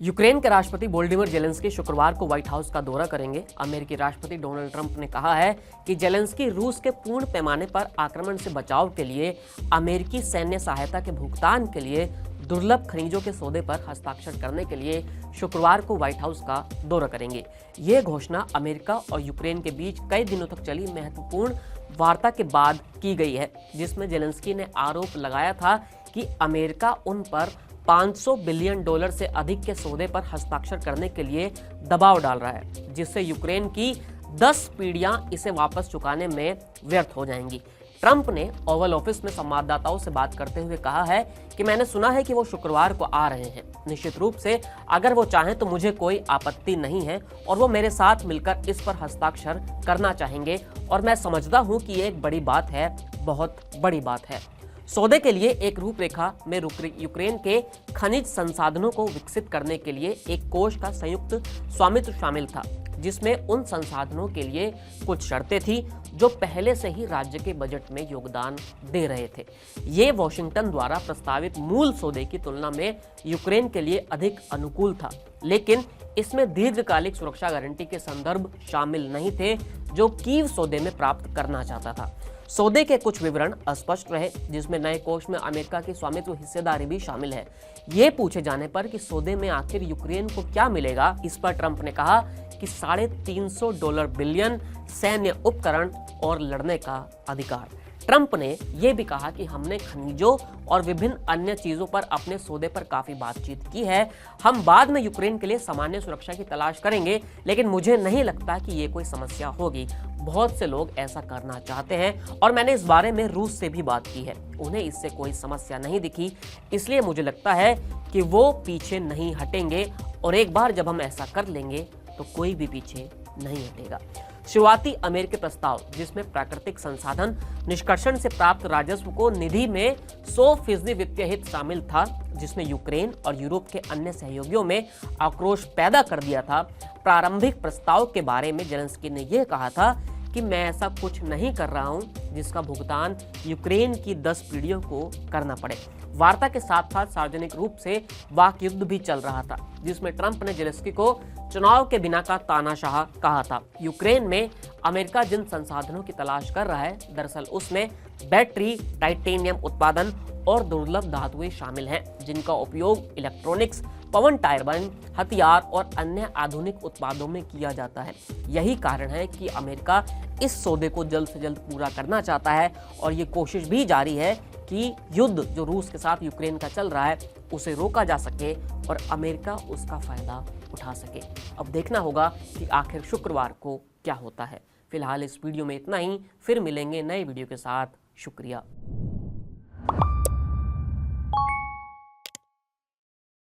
Ukraine के राष्ट्रपति Volodymyr Zelensky शुक्रवार को व्हाइट हाउस का दौरा करेंगे। अमेरिकी राष्ट्रपति डोनाल्ड ट्रंप ने कहा है कि जेलेंस्की रूस के पूर्ण पैमाने पर आक्रमण से बचाव के लिए अमेरिकी सैन्य सहायता के भुगतान के लिए दुर्लभ खनिजों के सौदे पर हस्ताक्षर करने के लिए शुक्रवार को व्हाइट हाउस का दौरा करेंगे। ये घोषणा अमेरिका और यूक्रेन के बीच कई दिनों तक चली महत्वपूर्ण वार्ता के बाद की गई है, जिसमें जेलेंस्की ने आरोप लगाया था कि अमेरिका उन पर $500 बिलियन से अधिक के सौदे पर हस्ताक्षर करने के लिए दबाव डाल रहा है, जिससे यूक्रेन की 10 पीढ़ियां इसे वापस चुकाने में व्यर्थ हो जाएंगी। ट्रंप ने ओवल ऑफिस में संवाददाताओं से बात करते हुए कहा है कि मैंने सुना है कि वो शुक्रवार को आ रहे हैं। निश्चित रूप से अगर वो चाहें तो मुझे कोई आपत्ति नहीं है और वो मेरे साथ मिलकर इस पर हस्ताक्षर करना चाहेंगे और मैं समझता हूं कि ये एक बड़ी बात है, बहुत बड़ी बात है। सौदे के लिए एक रूपरेखा में यूक्रेन के खनिज संसाधनों को विकसित करने के लिए एक कोष का संयुक्त स्वामित्व शामिल था, जिसमें उन संसाधनों के लिए कुछ शर्तें थी जो पहले से ही राज्य के बजट में योगदान दे रहे थे। ये वॉशिंगटन द्वारा प्रस्तावित मूल सौदे की तुलना में यूक्रेन के लिए अधिक अनुकूल था, लेकिन इसमें दीर्घकालिक सुरक्षा गारंटी के संदर्भ शामिल नहीं थे जो कीव सौदे में प्राप्त करना चाहता था। सौदे के कुछ विवरण अस्पष्ट रहे, जिसमें नए कोष में अमेरिका की स्वामित्व हिस्सेदारी भी शामिल है। ये पूछे जाने पर कि सौदे में आखिर यूक्रेन को क्या मिलेगा, इस पर ट्रंप ने कहा कि $350 बिलियन सैन्य उपकरण और लड़ने का अधिकार। ट्रंप ने यह भी कहा कि हमने खनिजों और विभिन्न अन्य चीजों पर अपने सौदे पर काफी बातचीत की है। हम बाद में यूक्रेन के लिए सामान्य सुरक्षा की तलाश करेंगे, लेकिन मुझे नहीं लगता कि ये कोई समस्या होगी। बहुत से लोग ऐसा करना चाहते हैं और मैंने इस बारे में रूस से भी बात की है। उन्हें इससे कोई समस्या नहीं दिखी, इसलिए मुझे लगता है कि वो पीछे नहीं हटेंगे और एक बार जब हम ऐसा कर लेंगे तो कोई भी पीछे नहीं हटेगा। शुरुआती अमेरिकी प्रस्ताव, जिसमें प्राकृतिक संसाधन निष्कर्षण से प्राप्त राजस्व को निधि में 100% वित्तीय हित शामिल था, जिसमें यूक्रेन और यूरोप के अन्य सहयोगियों में आक्रोश पैदा कर दिया था। प्रारंभिक प्रस्ताव के बारे में जेलेंस्की ने यह कहा था कि मैं ऐसा कुछ नहीं कर रहा हूं जिसका भुगतान यूक्रेन की 10 पीढ़ियों को करना पड़े। वार्ता के साथ साथ सार्वजनिक रूप से वाक युद्ध भी चल रहा था, जिसमें ट्रंप ने जेलेंस्की को चुनाव के बिना का तानाशाह कहा था। यूक्रेन में अमेरिका जिन संसाधनों की तलाश कर रहा है, दरअसल उसमें बैटरी, टाइटेनियम उत्पादन और दुर्लभ धातुएं शामिल हैं, जिनका उपयोग इलेक्ट्रॉनिक्स, पवन टरबाइन, हथियार और अन्य आधुनिक उत्पादों में किया जाता है। यही कारण है कि अमेरिका इस सौदे को जल्द से जल्द पूरा करना चाहता है और ये कोशिश भी जारी है कि युद्ध जो रूस के साथ यूक्रेन का चल रहा है उसे रोका जा सके और अमेरिका उसका फायदा उठा सके। अब देखना होगा कि आखिर शुक्रवार को क्या होता है। फिलहाल इस वीडियो में इतना ही, फिर मिलेंगे नए वीडियो के साथ। शुक्रिया।